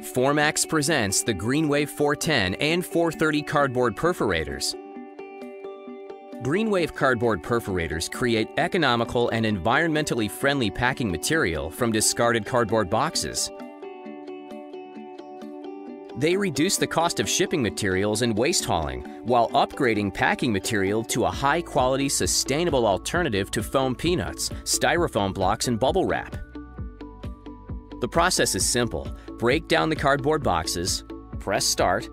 Formax presents the Greenwave 410 and 430 cardboard perforators. Greenwave cardboard perforators create economical and environmentally friendly packing material from discarded cardboard boxes. They reduce the cost of shipping materials and waste hauling, while upgrading packing material to a high-quality, sustainable alternative to foam peanuts, styrofoam blocks, and bubble wrap. The process is simple. Break down the cardboard boxes, press start,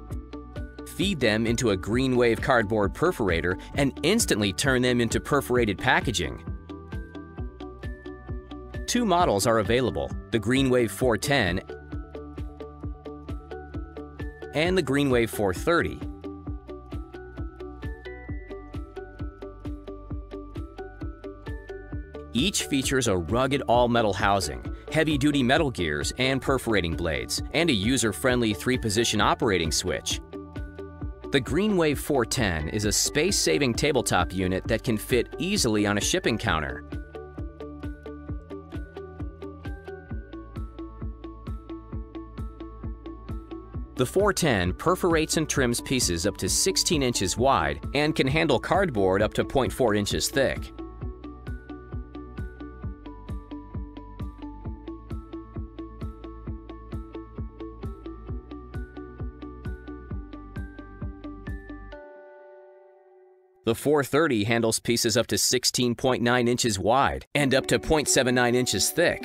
feed them into a Greenwave cardboard perforator, and instantly turn them into perforated packaging. Two models are available, the Greenwave 410 and the Greenwave 430. Each features a rugged all-metal housing, heavy-duty metal gears and perforating blades, and a user-friendly 3-position operating switch. The Greenwave 410 is a space-saving tabletop unit that can fit easily on a shipping counter. The 410 perforates and trims pieces up to 16 inches wide and can handle cardboard up to 0.4 inches thick. The 430 handles pieces up to 16.9 inches wide and up to 0.79 inches thick.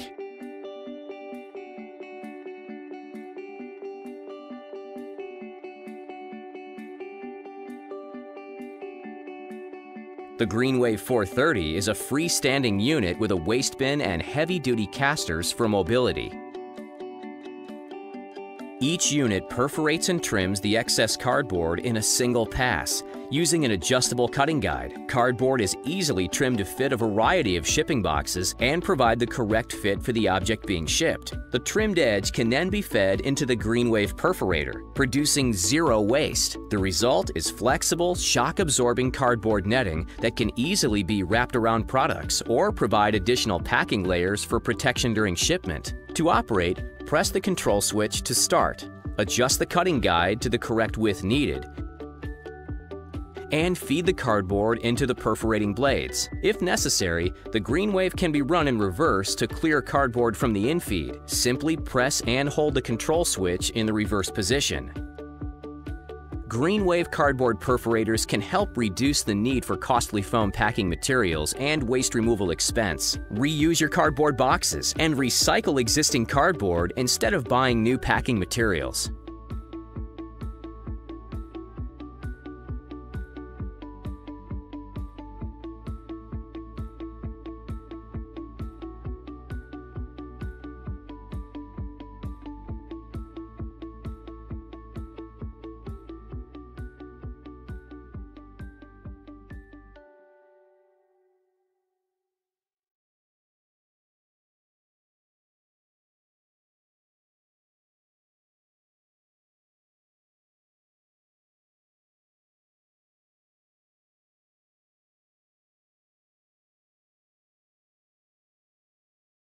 The Greenwave 430 is a freestanding unit with a waste bin and heavy-duty casters for mobility. Each unit perforates and trims the excess cardboard in a single pass. Using an adjustable cutting guide, cardboard is easily trimmed to fit a variety of shipping boxes and provide the correct fit for the object being shipped. The trimmed edge can then be fed into the Greenwave perforator, producing zero waste. The result is flexible, shock-absorbing cardboard netting that can easily be wrapped around products or provide additional packing layers for protection during shipment. To operate, press the control switch to start, adjust the cutting guide to the correct width needed, and feed the cardboard into the perforating blades. If necessary, the Greenwave can be run in reverse to clear cardboard from the infeed. Simply press and hold the control switch in the reverse position. Greenwave cardboard perforators can help reduce the need for costly foam packing materials and waste removal expense. Reuse your cardboard boxes and recycle existing cardboard instead of buying new packing materials.